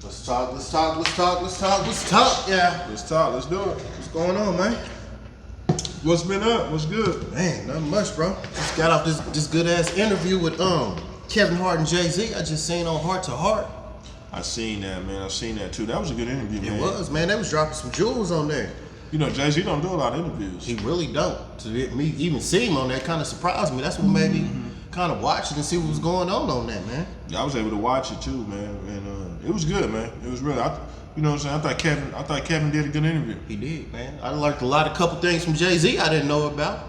Let's talk. Yeah. Let's talk. Let's do it. What's going on, man? What's been up? What's good? Man, nothing much, bro. Just got off this good ass interview with Kevinhart and JayZ. I just seen on Hart to Hart. I seen that, man. I seen that too. That was a good interview, man. It was, man. They was dropping some jewels on there. You know, JayZ don't do a lot of interviews. He really don't. To me even see him on there kind of surprised me. That's what made me kind of watch it and see what was going on that, man. Yeah, I was able to watch it too, man, and it was good, man. It was really, you know what I'm saying? I thought Kevin did a good interview. He did, man. I learned a couple things from JayZ I didn't know about.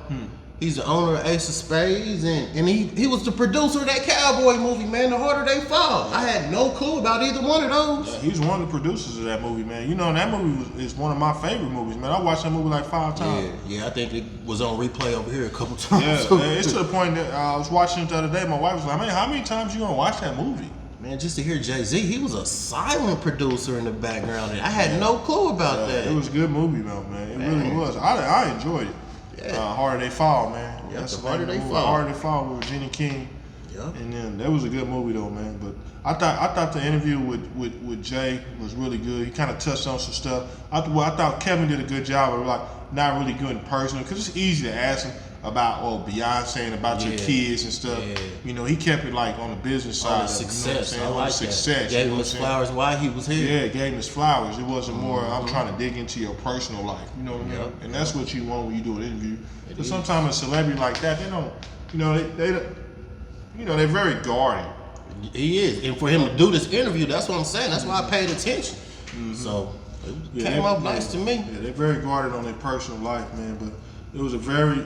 He's the owner of Ace of Spades, and he was the producer of that cowboy movie, man, The Harder They Fall. I had no clue about either one of those. Yeah, he's one of the producers of that movie, man. You know, and that movie is one of my favorite movies, man. I watched that movie like 5 times. Yeah, I think it was on replay over here a couple times. Yeah, man, it's to the point that I was watching it the other day. My wife was like, man, how many times you gonna watch that movie? Man, just to hear JayZ, he was a silent producer in the background. And I had no clue about that. It was a good movie, though, man. It really was. I enjoyed it. Yeah. Harder They Fall, man. Yeah, That's the Harder They Fall. Harder They Fall with Jenny King. Yeah. And then that was a good movie, though, man. But I thought the interview with Jay was really good. He kind of touched on some stuff. I thought Kevin did a good job of like not really good in person, because it's easy to ask him about Beyonce and about your kids and stuff. Yeah. You know, he kept it like on the business side. On the success. You know what I'm saying? On the success. Gave him his flowers while he was here. Yeah, gave him his flowers. It wasn't more, I'm trying to dig into your personal life. You know what I mean? And that's what you want when you do an interview. But sometimes a celebrity like that, they don't, you know, they're very guarded. He is. And for him to do this interview, that's what I'm saying. That's why I paid attention. So it came off nice to me. Yeah, they're very guarded on their personal life, man. But it was a very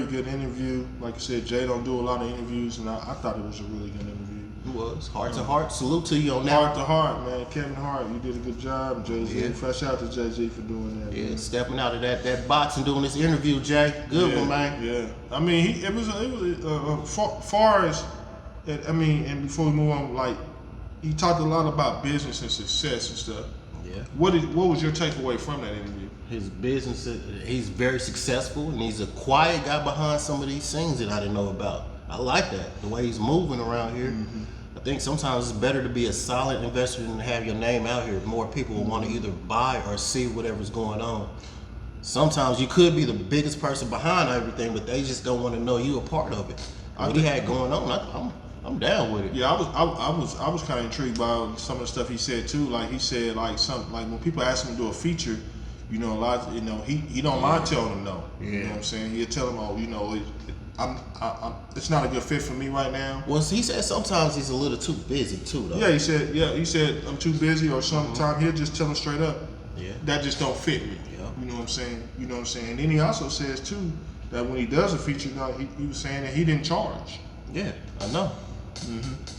good interview. Like I said, Jay don't do a lot of interviews, and I thought it was a really good interview. It was. Heart to Heart. Salute to you on that. Heart to Heart, man. Kevinhart, you did a good job. JayZ, fresh out to JayZ for doing that. Yeah, man. stepping out of that box and doing this interview, Jay. Good one, man. Yeah. I mean, it was far as, I mean, and before we move on, like, he talked a lot about business and success and stuff. Yeah. What was your takeaway from that interview? His business, he's very successful, and he's a quiet guy behind some of these things that I didn't know about. I like that, the way he's moving around here. I think sometimes it's better to be a solid investor than to have your name out here. More people will want to either buy or see whatever's going on. Sometimes you could be the biggest person behind everything, but they just don't want to know you a part of it. What he had going on, I'm down with it. Yeah, I was kind of intrigued by some of the stuff he said too. Like he said, like when people ask him to do a feature, you know, a lot, you know, he don't mind telling them no. Yeah. You know what I'm saying? He'll tell them, oh, you know, it's not a good fit for me right now. Well, he said sometimes he's a little too busy too, though. Yeah, he said I'm too busy, or sometimes he'll just tell them straight up. Yeah. That just don't fit me. Yeah. You know what I'm saying? You know what I'm saying? And then he also says too that when he does a feature, he was saying that he didn't charge. Yeah, I know.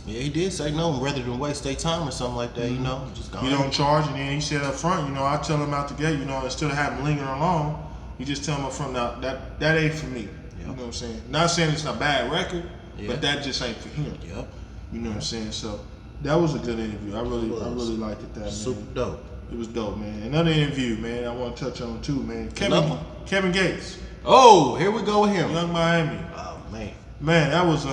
Yeah, he did say no, rather than waste their time or something like that, you know. Just go He don't charge, and then he said up front, you know, I tell him out the gate, you know, instead of having him lingering along, you just tell him up front, now that ain't for me. Yep. You know what I'm saying? Not saying it's a bad record, but that just ain't for him. Yep. You know what I'm saying? So that was a good interview. I really liked it. That super man. dope. It was dope, man. Another interview, man. I want to touch on too, man. Kevin Gates. Oh, here we go with him. YungMiami. Oh man, that was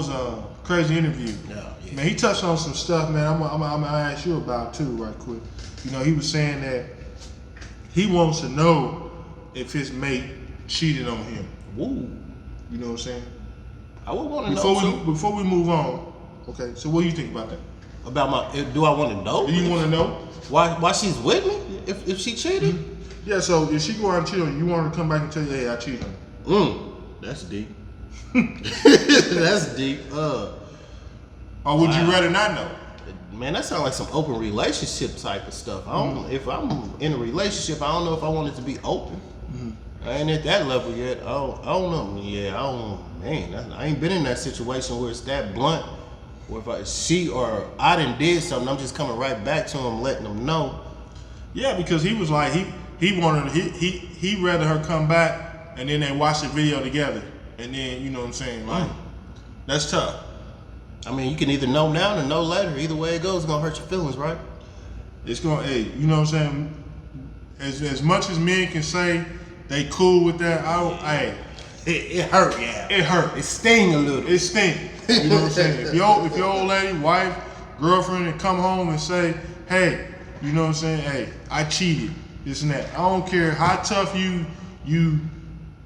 a crazy interview. Yeah. Man, he touched on some stuff, man. I'm gonna ask you about too, right quick. You know, he was saying that he wants to know if his mate cheated on him. Woo. You know what I'm saying? I would want to know. Before we move on, okay. So what do you think about that? About do I want to know? Do you want to know why she's with me? If she cheated? Yeah. So if she go out and cheat on you, you want her to come back and tell you, hey, I cheated on you. That's deep. That's deep. Or would you rather not know? Man, that sounds like some open relationship type of stuff. I don't. If I'm in a relationship, I don't know if I want it to be open. I ain't at that level yet. I don't know. Yeah, I don't. Man, I ain't been in that situation where it's that blunt. Where if she or I did something, I'm just coming right back to him, letting him know. Yeah, because he was like he wanted he rather her come back and then they watch the video together, and then you know what I'm saying, like that's tough. I mean, you can either know now or know later. Either way it goes, it's gonna hurt your feelings, right? It's gonna, hey, you know what I'm saying? As much as men can say they cool with that, it hurt, yeah. It hurt. It sting a little. It sting. You know what I'm saying? If your old lady, wife, girlfriend and come home and say, hey, you know what I'm saying? Hey, I cheated, this and that. I don't care how tough you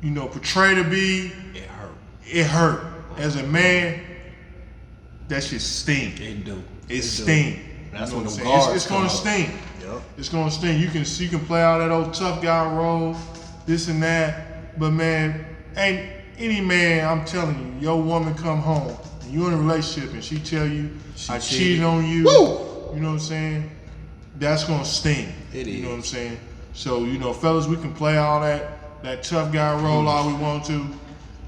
portray to be. It hurt. It hurt. As a man, that shit sting. It do. It sting. That's you know when the guards guards it's gonna sting. Yep. It's gonna sting. You can play out that old tough guy role, this and that. But man, ain't any man, I'm telling you, your woman come home and you in a relationship and she tell you I cheated on you. Woo! You know what I'm saying? That's gonna sting. It is. You know what I'm saying? So, fellas, we can play all that tough guy role all we want to.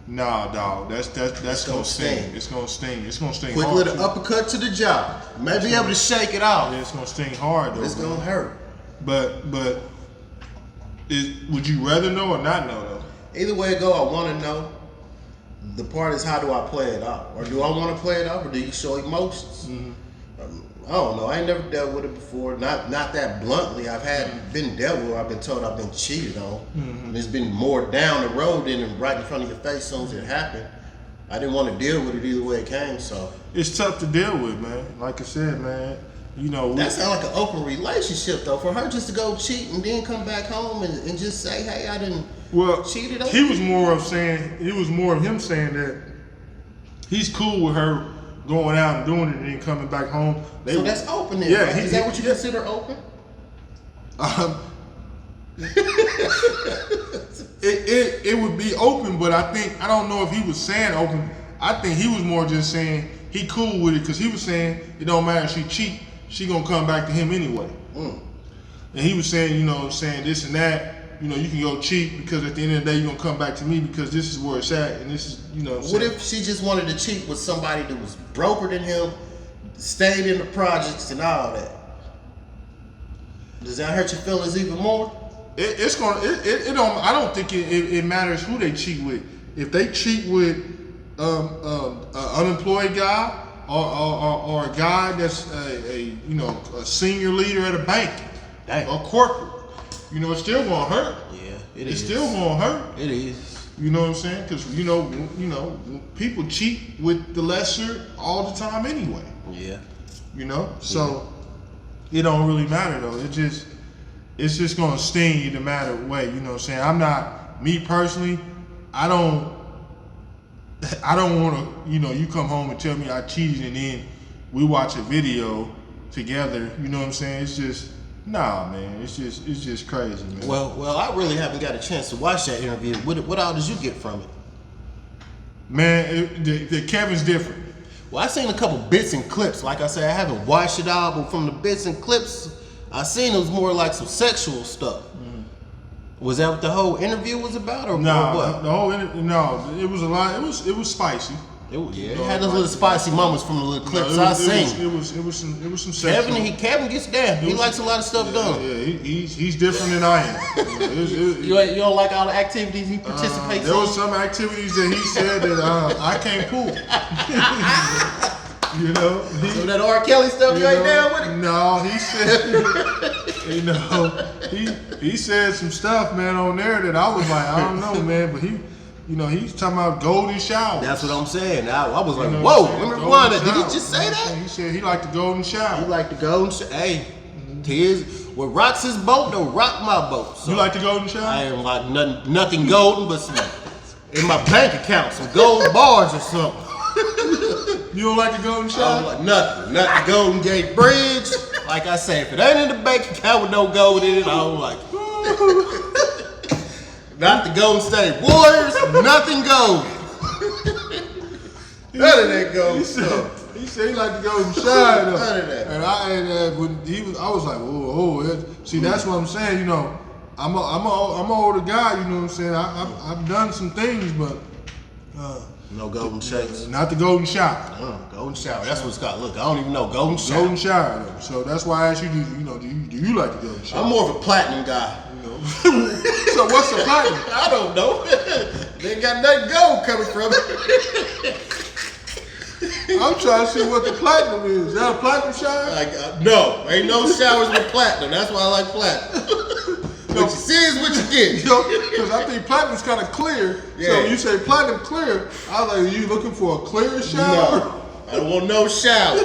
Nah, dog. That's gonna sting. It's gonna sting. It's gonna sting Quick hard. little uppercut to the jaw. Maybe be able to shake it off. Yeah, it's gonna sting hard though. It's gonna hurt. But would you rather know or not know though? Either way it go, I want to know. The part is, how do I play it out? Or do I want to play it out, or do you show emotions? Mm-hmm. I don't know. I ain't never dealt with it before. Not that bluntly. I've been dealt with. I've been told I've been cheated on. Mm-hmm. And it's been more down the road than right in front of your face as soon as it happened. I didn't want to deal with it either way it came. So it's tough to deal with, man. Like I said, man. That sounds like an open relationship though. For her just to go cheat and then come back home and just say, hey, I didn't cheated on he was more of him saying that he's cool with her going out and doing it and then coming back home. So that's open then, yeah, right? Is that what you consider open? It would be open, but I don't know if he was saying open. I think he was more just saying he cool with it because he was saying it don't matter if she cheat, she gonna come back to him anyway. And he was saying, saying this and that. You can go cheat because at the end of the day you're gonna come back to me because this is where it's at and this is What if she just wanted to cheat with somebody that was broker than him, stayed in the projects and all that? Does that hurt your feelings even more? It's gonna. It don't. I don't think it matters who they cheat with. If they cheat with an unemployed guy or a guy that's a senior leader at a bank or corporate, it's still gonna hurt. Yeah, it's still gonna hurt. It is. You know what I'm saying? Because people cheat with the lesser all the time anyway. Yeah. So it don't really matter though. It's just gonna sting you no matter way. You know what I'm saying? I'm not, me personally, I don't wanna, you come home and tell me I cheated and then we watch a video together, you know what I'm saying? It's just, nah, man, it's just crazy, man. Well, I really haven't got a chance to watch that interview. What all did you get from it? Man, the Kevin's different. Well, I seen a couple bits and clips. Like I said, I haven't watched it all, but from the bits and clips, I seen it was more like some sexual stuff. Was that what the whole interview was about, or what? The whole it was a lot. It was spicy. It had those little spicy moments from the little clips I seen. It was some sexual. Kevin gets down. He likes a lot of stuff done. Yeah, he's different than I am. You don't like all the activities he participates in? There was some activities that he said that I can't pull. So that R. Kelly stuff you ain't down with it? No, he said, he said some stuff, man, on there that I was like, I don't know, man, but he's talking about golden shower. That's what I'm saying. I was like, whoa, let me rewind that. Did he just say that? He said he liked the golden shower. He liked the golden shower. Hey, what rocks his boat don't rock my boat. So you like the golden shower? I ain't like nothing golden, but some in my bank account, some gold bars or something. You don't like the golden shower? I don't like nothing. Not the Golden Gate Bridge. Like I say, if it ain't in the bank account with no gold in it, I don't like it. Not the Golden State Warriors, nothing gold. None of that gold He said he liked the golden shower though. None of that. And when I was like, whoa. See, that's what I'm saying. I'm an older guy. You know what I'm saying? I've done some things, but no golden shakes. Not the golden shower. Golden shower. That's what it's called. Look, I don't even know golden shower. Golden shower though. So that's why I asked you. Do you like the golden shower? I'm more of a platinum guy. So what's the platinum? I don't know. They ain't got nothing gold coming from it. I'm trying to see what the platinum is. Is that a platinum shower? No, ain't no showers with platinum. That's why I like platinum. What you see is what you get. Because I think platinum's kind of clear. Yeah. So when you say platinum clear, I was like, are you looking for a clear shower? No, I don't want no shower.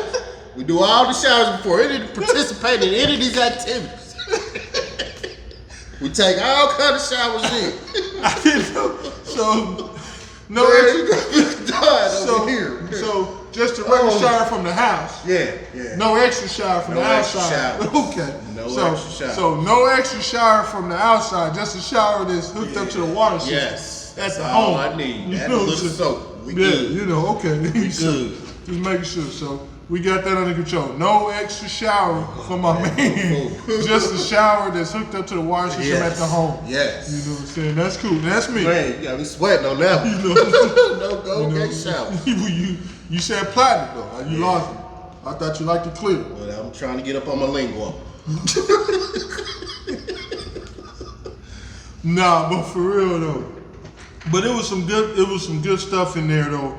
We do all the showers before participate in any of these activities. We take all kind of showers in. I didn't know. So no here. So just a regular shower from the house. Yeah. No extra shower from the outside. Okay. No extra shower. So no extra shower from the outside, just a shower that's hooked up to the water system. Yes. That's all home. I need. Add a little soap. We good. Okay. We good. Just making sure. So we got that under control. No extra shower for my man. Just a shower that's hooked up to the water system at the home. Yes. You know what I'm saying? That's cool. That's me. Man, you got me sweating on that one. No go-get shower. You said platinum though. You lost me. I thought you liked it clear. Well, I'm trying to get up on my lingo. Nah, but for real though. But it was some good stuff in there though.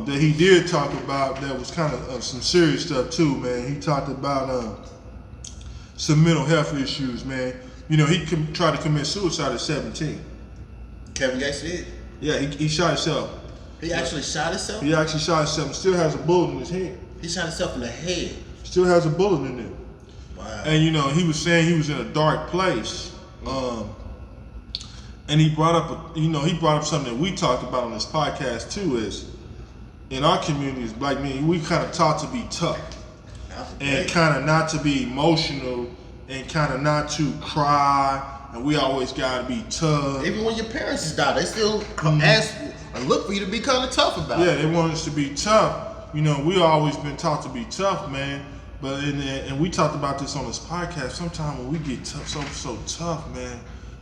That he did talk about that was kind of some serious stuff too, man. He talked about some mental health issues, man. You know, he tried to commit suicide at 17. Kevin did? Yeah, he shot himself. He actually shot himself? He actually shot himself and still has a bullet in his head. He shot himself in the head? Still has a bullet in there. Wow. And you know, he was saying he was in a dark place. And he brought up something that we talked about on this podcast too, is in our community as black men, we kind of taught to be tough and kind of not to be emotional and kind of not to cry, and we always gotta be tough. Even when your parents is died, they still ask and look for you to be kind of tough about it. Yeah, they want us to be tough. You know, we always been taught to be tough, man. But and we talked about this on this podcast. Sometimes when we get tough, so tough, man,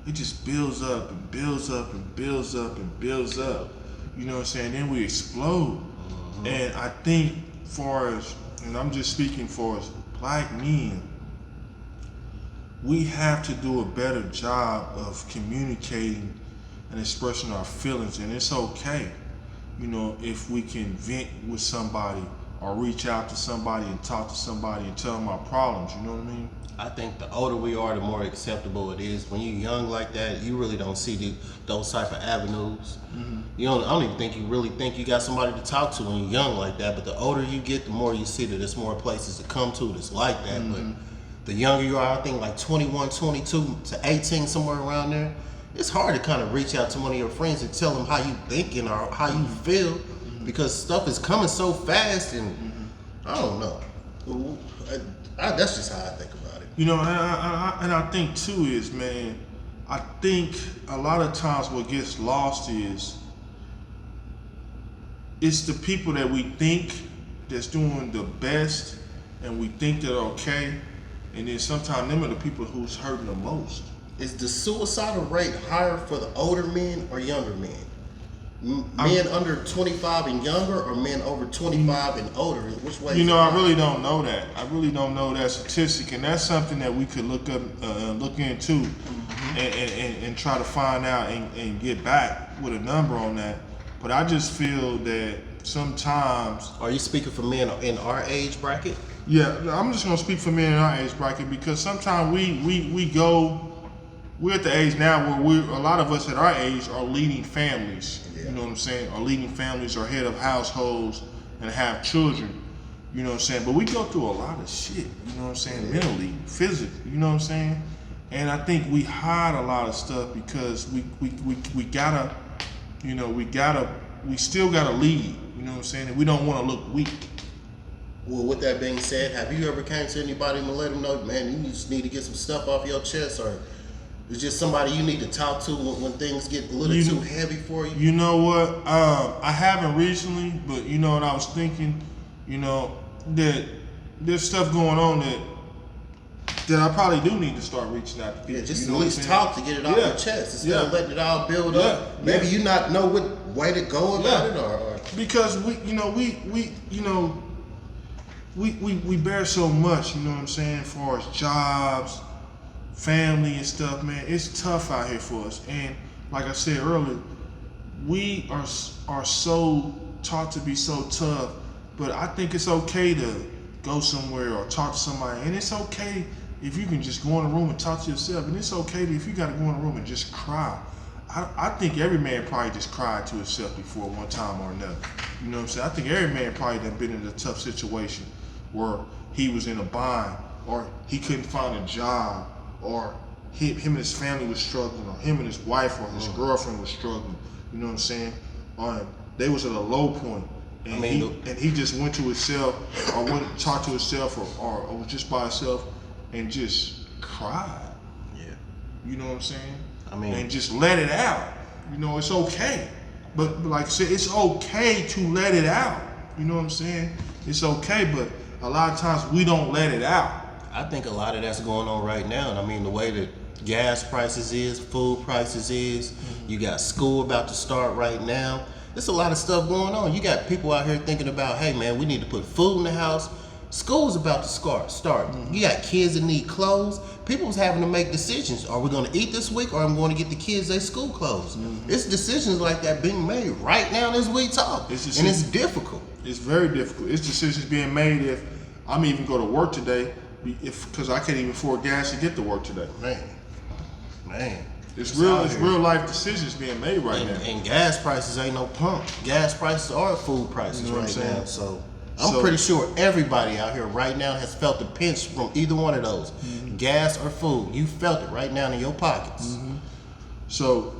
it just builds up and builds up and builds up and builds up. You know what I'm saying? Then we explode. And I think and I'm just speaking for us black men, we have to do a better job of communicating and expressing our feelings. And it's okay, you know, if we can vent with somebody or reach out to somebody and talk to somebody and tell them our problems, you know what I mean? I think the older we are, the more acceptable it is. When you're young like that, you really don't see those type of avenues. I don't even think you really think you got somebody to talk to when you're young like that. But the older you get, the more you see that there's more places to come to that's like that. But the younger you are, I think like 21, 22 to 18, somewhere around there, it's hard to kind of reach out to one of your friends and tell them how you thinking or how you feel, because stuff is coming so fast, and I don't know. That's just how I think about it. You know, and I think too is, man, I think a lot of times what gets lost is it's the people that we think that's doing the best and we think they're okay, and then sometimes them are the people who's hurting the most. Is the suicidal rate higher for the older men or younger men? Men under 25 and younger, or men over 25 and older? Which way? You know, I really don't know that. I really don't know that statistic, and that's something that we could look up, look into, and try to find out and get back with a number on that. But I just feel that sometimes. Are you speaking for men in our age bracket? Yeah, I'm just gonna speak for men in our age bracket, because sometimes we're at the age now where a lot of us at our age are leading families. You know what I'm saying? Or leading families, or head of households, and have children. You know what I'm saying? But we go through a lot of shit, you know what I'm saying? Mentally, physically, you know what I'm saying? And I think we hide a lot of stuff because we gotta, you know, we still gotta lead, you know what I'm saying? And we don't wanna look weak. Well, with that being said, have you ever came to anybody and let them know, man, you just need to get some stuff off your chest, or it's just somebody you need to talk to when things get a little too heavy for you? You know what? I haven't recently, but you know what I was thinking? You know, that there's stuff going on that I probably do need to start reaching out to people. Yeah, just you know at least talk to get it off your chest instead of letting it all build up. Maybe you not know what way to go about it, or because we bear so much, you know what I'm saying, as far as jobs, family and stuff, man. It's tough out here for us. And like I said earlier, we are so taught to be so tough, but I think it's okay to go somewhere or talk to somebody. And it's okay if you can just go in a room and talk to yourself. And it's okay if you got to go in a room and just cry. I think every man probably just cried to himself before one time or another. You know what I'm saying? I think every man probably done been in a tough situation where he was in a bind, or he couldn't find a job, or him and his family was struggling, or him and his wife or his girlfriend was struggling. You know what I'm saying? They was at a low point, and he just went to himself, or went to talk to himself, or was just by himself, and just cried. Yeah. You know what I'm saying? And just let it out. You know, it's okay. But like I said, it's okay to let it out. You know what I'm saying? It's okay, but a lot of times we don't let it out. I think a lot of that's going on right now. And the way that gas prices is, food prices is, you got school about to start right now. There's a lot of stuff going on. You got people out here thinking about, hey man, we need to put food in the house. School's about to start. You got kids that need clothes. People's having to make decisions. Are we going to eat this week, or am I going to get the kids their school clothes? It's decisions like that being made right now as we talk. And it's difficult. It's very difficult. It's decisions being made if I'm even go to work today, because I can't even afford gas to get to work today. Man. It's real life decisions being made right now. And gas prices ain't no pump. Gas prices are food prices, you know right now. So I'm pretty sure everybody out here right now has felt the pinch from either one of those, gas or food. You felt it right now in your pockets. So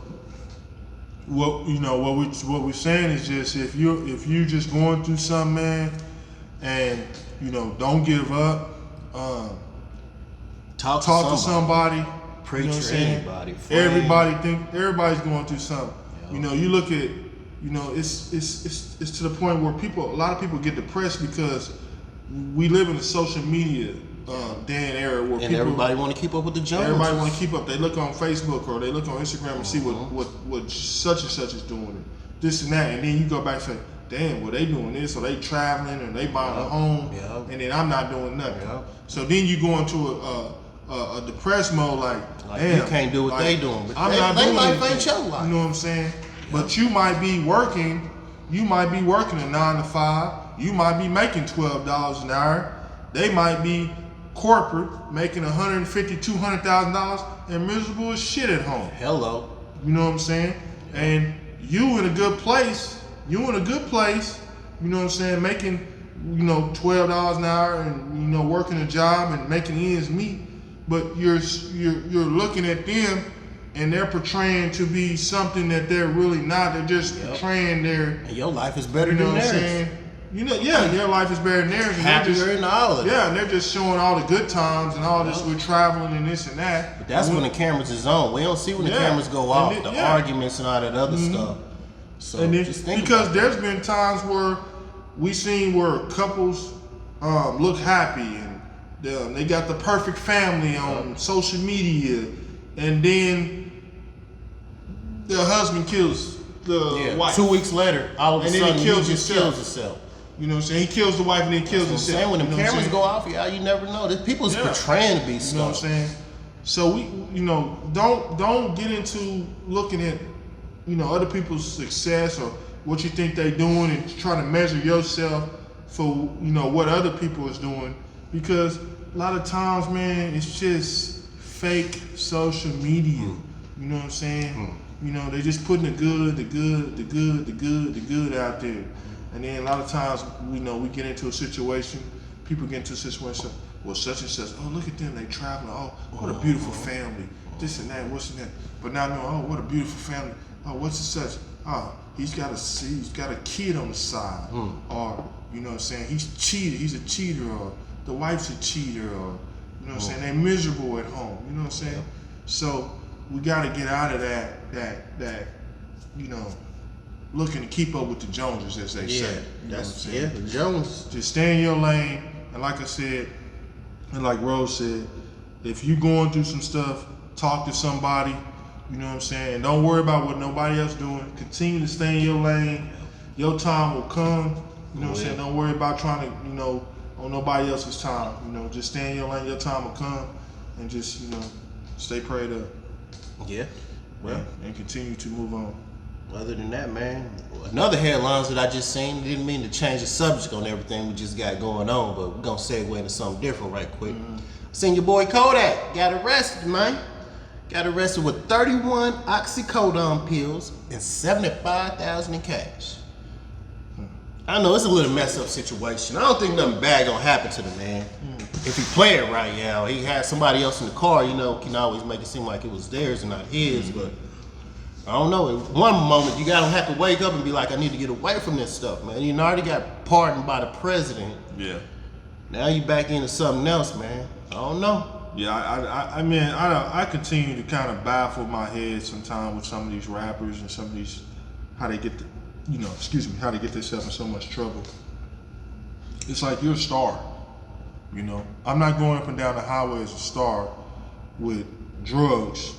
what we're saying is just if you just going through something, man, and don't give up. Talk to somebody. Preacher, anybody. Everybody's going through something. Yep. You look at. It's to the point where a lot of people get depressed because we live in a social media day and era where everybody want to keep up with the Joneses. Everybody want to keep up. They look on Facebook or they look on Instagram and see what such and such is doing, this and that, and then you go back and say, damn, well they doing this, or they traveling, or they buying a home, and then I'm not doing nothing. So then you go into a depressed mode, like damn, you can't do what they doing. But I'm not doing life anything. ain't your life. You know what I'm saying? But you might be working a 9 to 5. You might be making $12 an hour. They might be corporate, making $150,000, $200,000, and miserable as shit at home. Hello. You know what I'm saying? And you in a good place. You know what I'm saying? Making, $12 an hour, and working a job and making ends meet. But you're looking at them, and they're portraying to be something that they're really not. They're just portraying their. And your life is better than theirs. What I'm saying? Your life is better than theirs. And happier in all of it. Yeah, and they're just showing all the good times and all this with traveling and this and that. But that's when the cameras is on. We don't see when the cameras go off, the arguments and all that other stuff. So and just think because there's been times where we seen where couples look happy and they got the perfect family on social media, and then the husband kills the wife. 2 weeks later, all of a sudden he kills himself. You know what I'm saying? He kills the wife and then kills himself. Saying when the cameras go off, you never know. People's portraying to be stuff. You know what I'm saying? So we, don't get into looking at, other people's success or what you think they're doing and trying to measure yourself for, what other people is doing, because a lot of times, man, it's just fake social media. You know what I'm saying? They just putting the good out there. And then a lot of times, we get into a situation, people get into a situation, well, such and such, oh, look at them, they traveling, oh, what a beautiful family, this and that, what's and that. But now, no, oh, what a beautiful family, oh, what's and such, oh, he's got a kid on the side, or, you know what I'm saying, he's a cheater, or the wife's a cheater, or, you know what I'm saying, they're miserable at home, you know what I'm saying? So we got to get out of that, looking to keep up with the Joneses, as they say. You know what I'm saying? The Joneses. Just stay in your lane, and like I said, and like Rose said, if you going through some stuff, talk to somebody, you know what I'm saying? And don't worry about what nobody else doing. Continue to stay in your lane. Your time will come. You know what I'm saying? Don't worry about trying to, on nobody else's time. Just stay in your lane. Your time will come, and just, stay prayed up. Yeah. Well, and continue to move on. Other than that, man, another headlines that I just seen, didn't mean to change the subject on everything we just got going on, but we're gonna segue into something different right quick. Seen your boy Kodac got arrested, man. got arrested with 31 oxycodone pills and $75,000 in cash. I know it's a little messed up situation. I don't think nothing bad gonna happen to the man. If he play it right, he had somebody else in the car, can always make it seem like it was theirs and not his, but I don't know. In one moment, you gotta have to wake up and be like, I need to get away from this stuff, man. You already got pardoned by the president. Yeah. Now you back into something else, man. I don't know. Yeah, I continue to kind of baffle my head sometimes with some of these rappers and some of these, how they get how they get themselves in so much trouble. It's like you're a star, I'm not going up and down the highway as a star with drugs.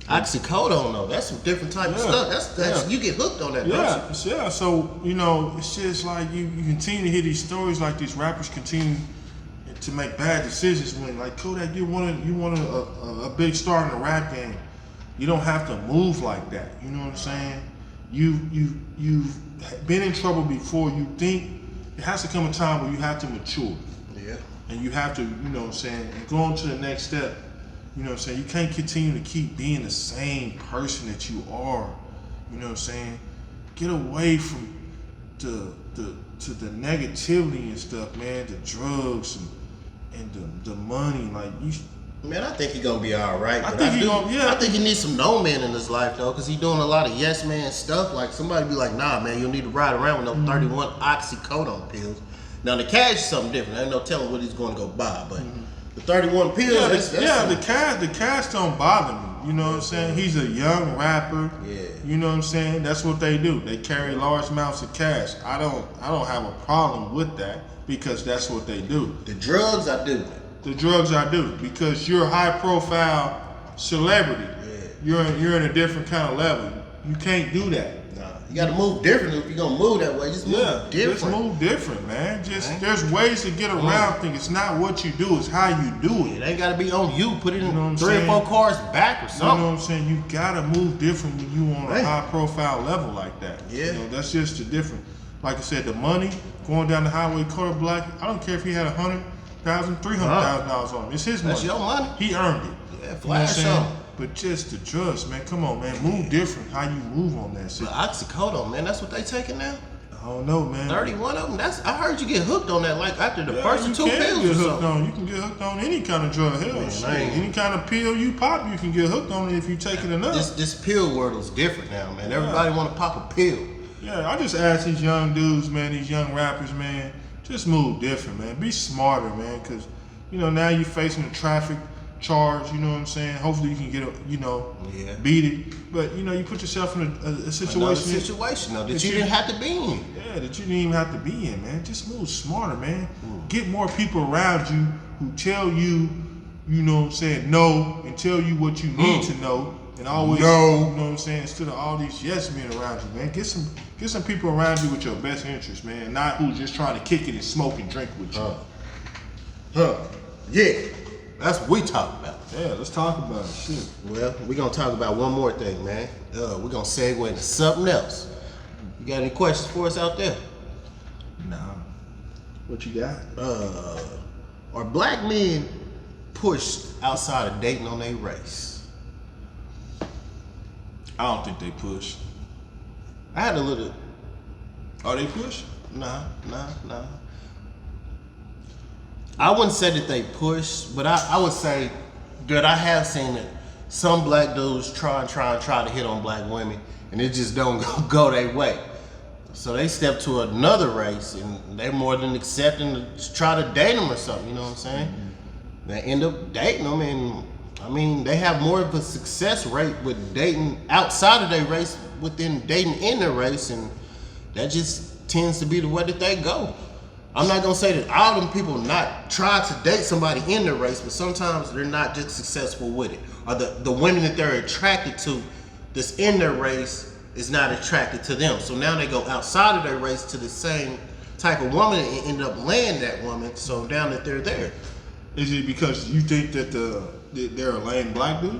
Oxycodone though, that's some different type of stuff. You get hooked on that, don't you? Yeah. So it's just like you continue to hear these stories like these rappers continue to make bad decisions when, like, Kodak, you want a big star in the rap game. You don't have to move like that. You know what I'm saying? You've been in trouble before. You think it has to come a time where you have to mature. Yeah. And you have to, and go on to the next step. You can't continue to keep being the same person that you are. Get away from the negativity and stuff, man. The drugs and the money, like you. Man, I think he's gonna be all right. I think he needs some no man in his life though, because he's doing a lot of yes man stuff. Like somebody be like, nah, man, you'll need to ride around with no 31 oxycodone pills. Now the cash is something different. Ain't no telling what he's going to go buy, but the 31 pills. The cash don't bother me. You know what I'm saying? He's a young rapper. Yeah. You know what I'm saying? That's what they do. They carry large amounts of cash. I don't have a problem with that because that's what they do. The drugs, I do. The drugs I do because you're a high profile celebrity. Yeah. You're in a different kind of level. You can't do that. Nah, you gotta move differently if you're gonna move that way. Just move different. Just move different, man. There's ways to get around things. It's not what you do, it's how you do it. It ain't gotta be on you. Put it in 3 or 4 cars back or something. You know what I'm saying? You gotta move different when you on a high profile level like that. Yeah. That's just the different. Like I said, the money going down the highway, KodacBlac. I don't care if he had $100,000, $300,000 on him. It's his money. That's your money. He earned it. Yeah, flash something. But just the drugs, man. Come on, man. Move different. How you move on that shit. But oxycodone, man, that's what they taking now? I don't know, man. 31 of them. I heard you get hooked on that like after the first 2 pills or something. You can get hooked on any kind of drug. Any kind of pill you pop, you can get hooked on it if you take it enough. This pill world is different now, man. Everybody want to pop a pill. Yeah, I just ask these young dudes, man, these young rappers, man, just move different, man. Be smarter, man, because, now you're facing a traffic charge, you know what I'm saying? Hopefully you can get beat it. But, you put yourself in a situation. That you didn't have to be in. Yeah, that you didn't even have to be in, man. Just move smarter, man. Get more people around you who tell you, you know what I'm saying, no, and tell you what you need to know. And always, you know what I'm saying, instead of all these yes men around you, man, get some people around you with your best interest, man, not who's just trying to kick it and smoke and drink with you. Yeah, that's what we talk about. Yeah, let's talk about it. Shit. Well, we're gonna talk about one more thing, man. We're gonna segue into something else. You got any questions for us out there? Nah. What you got? Are black men pushed outside of dating on their race? I don't think they push. I had a little. Are they push? Nah. I wouldn't say that they push, but I would say that I have seen that some black dudes try to hit on black women, and it just don't go their way. So they step to another race, and they're more than accepting to try to date them or something. You know what I'm saying? They end up dating them, and I mean, they have more of a success rate with dating outside of their race within dating in their race, and that just tends to be the way that they go. I'm not gonna say that all them people not try to date somebody in their race, but sometimes they're not just successful with it. Or the women that they're attracted to that's in their race is not attracted to them. So now they go outside of their race to the same type of woman and end up laying that woman, so now that they're there. Is it because you think that they're a lame black dude?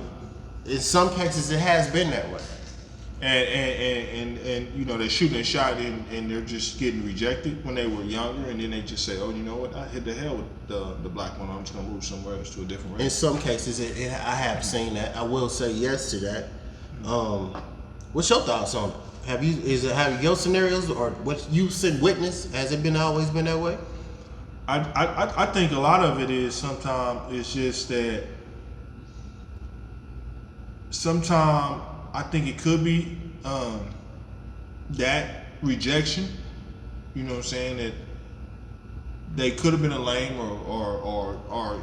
In some cases, it has been that way. and you know, they're shooting a shot and they're just getting rejected when they were younger, and then they just say, oh, you know what, I hit the hell with the black one, I'm just gonna move somewhere else to a different race. In some cases, I have seen that. I will say yes to that. What's your thoughts on it? Have your scenarios or what you said witness? Has it always been that way? I think a lot of it is sometimes it's just that sometimes I think it could be that rejection. You know what I'm saying? That they could have been a lame or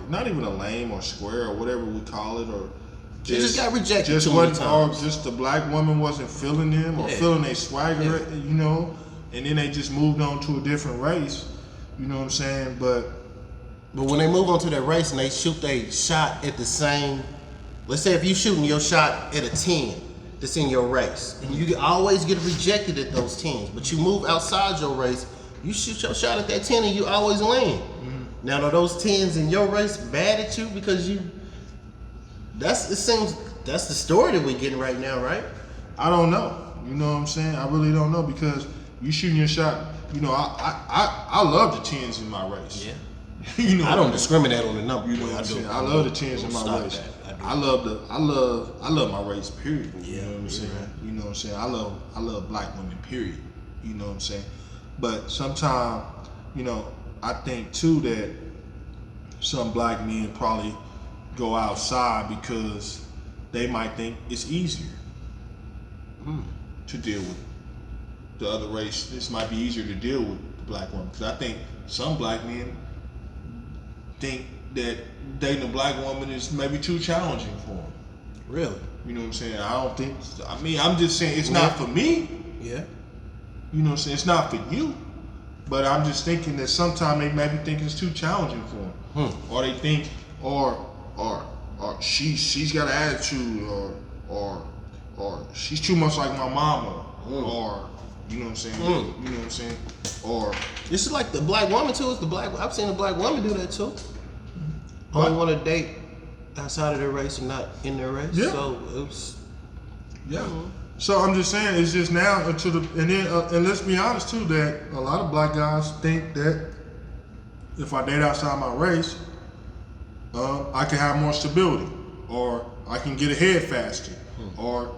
not even a lame or square or whatever we call it, or just got rejected just too many wasn't, or times. just the black woman wasn't feeling them or feeling their swagger, you know, and then they just moved on to a different race. You know what I'm saying? But when they move on to that race and they shoot their shot at the same, let's say if you shooting your shot at a 10 that's in your race, and you always get rejected at those 10s, but you move outside your race, you shoot your shot at that 10 and you always win. Now are those 10s in your race bad at you because that's the story that we're getting right now, right? I don't know. You know what I'm saying? I really don't know, because you shooting your shot. You know, I love the 10s in my race. Yeah. You know, I don't discriminate on the number. You know what I'm saying? I love the 10s in my race. I love my race. Period. You know what I'm saying? Right. You know what I'm saying? I love black women. Period. You know what I'm saying? But sometimes, you know, I think too that some black men probably go outside because they might think it's easier to deal with the other race. This might be easier to deal with the black woman, because I think some black men think that dating a black woman is maybe too challenging for them. Really? You know what I'm saying? I don't think. I mean, I'm just saying it's not for me. Yeah. You know what I'm saying? It's not for you. But I'm just thinking that sometimes they maybe think it's too challenging for them, or they think, or she's got an attitude, or she's too much like my mama, or you know what I'm saying? You know what I'm saying? Or this is like the black woman too. I've seen a black woman do that too. Only want to date outside of their race and not in their race. Yeah. So it's So I'm just saying, it's just now and let's be honest too, that a lot of black guys think that if I date outside my race, I can have more stability, or I can get ahead faster, or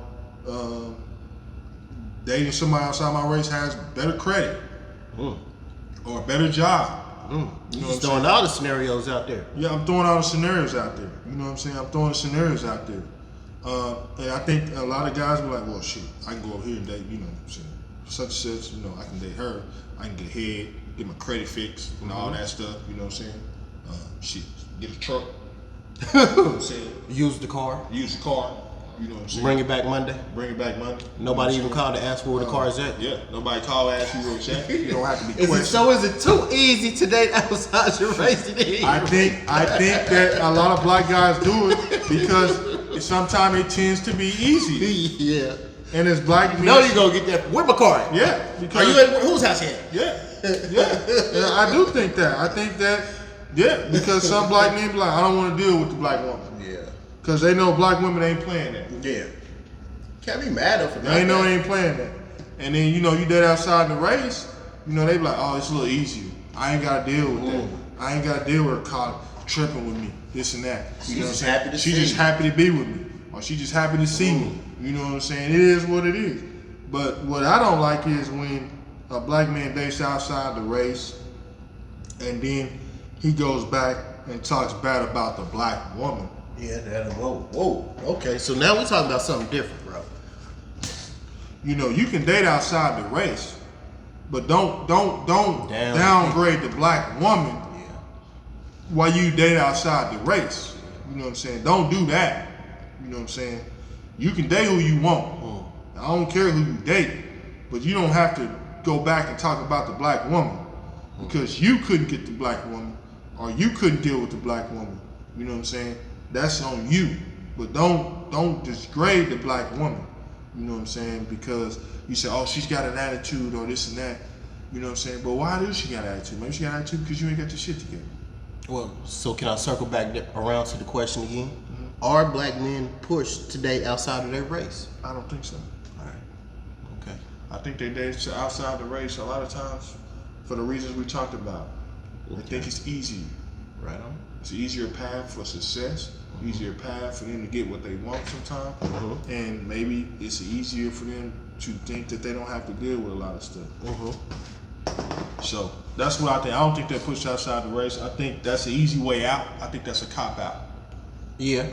dating somebody outside my race has better credit, or a better job. You know, just throwing all the scenarios out there. Yeah, I'm throwing all the scenarios out there. You know what I'm saying? I'm throwing the scenarios out there. And I think a lot of guys be like, well, shit, I can go over here and date, you know what I'm saying, such and such, you know, I can date her, I can get ahead, get my credit fixed, and all that stuff, you know what I'm saying? Shit, get a truck, you know what I'm saying? Use the car. Use the car, you know what I'm saying? Bring it back Monday. Bring it back Monday. Nobody even called to ask where the car is at. Yeah, nobody called to ask you where it's at. You don't have to be questioned. Is it too easy to date outside your race? I think that a lot of black guys do it because sometimes it tends to be easy. Yeah. And as black men, no, you gonna get that. Where my car at? Yeah. Are you at whose house here? Yeah. Yeah. I do think that. I think that. Yeah. Because some black men be like, I don't want to deal with the black woman. Yeah. Because they know black women ain't playing that. Yeah. Can't be mad at them. They know they ain't playing that. And then you know you date outside the race. You know they be like, oh, it's a little easier. I ain't gotta deal with that. I ain't gotta deal with her caught tripping with me, this and that. You know what I'm saying? She's just happy to be with me, or she just happy to see me. You know what I'm saying? It is what it is. But what I don't like is when a black man dates outside the race, and then he goes back and talks bad about the black woman. Yeah, whoa. Okay, so now we're talking about something different, bro. You know, you can date outside the race, but don't downgrade the black woman while you date outside the race. You know what I'm saying? Don't do that. You know what I'm saying? You can date who you want. I don't care who you date, but you don't have to go back and talk about the black woman because you couldn't get the black woman, or you couldn't deal with the black woman. You know what I'm saying? That's on you. But don't disgrade the black woman. You know what I'm saying? Because you say, oh, she's got an attitude or this and that. You know what I'm saying? But why does she got an attitude? Maybe she got an attitude because you ain't got your shit together. Well, so can I circle back around to the question again? Are black men pushed today outside of their race? I don't think so. All right. I think they date outside the race a lot of times for the reasons we talked about. They think it's easier. Right on. It's an easier path for success, easier path for them to get what they want sometimes, and maybe it's easier for them to think that they don't have to deal with a lot of stuff. So that's what I think. I don't think they're pushed outside the race. I think that's an easy way out. I think that's a cop out. Yeah.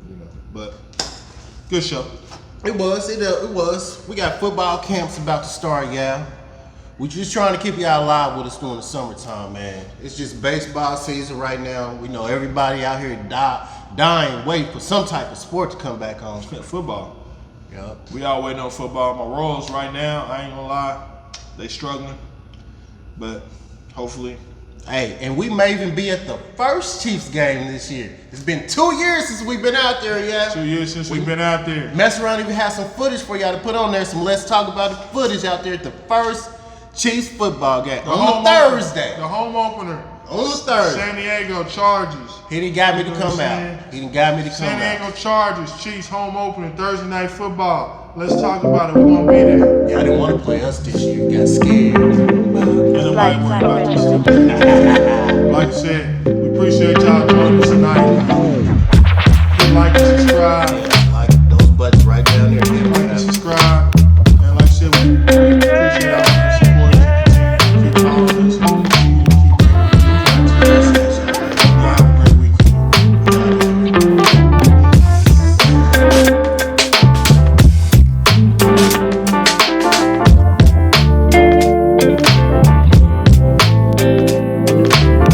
You know, but good show. It was. It was. We got football camps about to start, yeah. We just trying to keep y'all alive with us during the summertime, man. It's just baseball season right now. We know everybody out here dying, waiting for some type of sport to come back on. Football. Yep. We all waiting on football. My Royals right now, I ain't gonna lie, they struggling, but hopefully. Hey, and we may even be at the first Chiefs game this year. It's been 2 years since we've been out there, yeah. 2 years since we've been out there. Mess around, even have some footage for y'all to put on there. Some Let's Talk About It footage out there at the first Chiefs football game on the Thursday. The home opener. On the Thursday. San Diego Chargers. He didn't got me to come out. He didn't got me to come out. San Diego Chargers, Chiefs home opener, Thursday night football. Let's talk about it. We're gonna be there. Y'all didn't want to play us this year. Got scared. Like I said, we appreciate y'all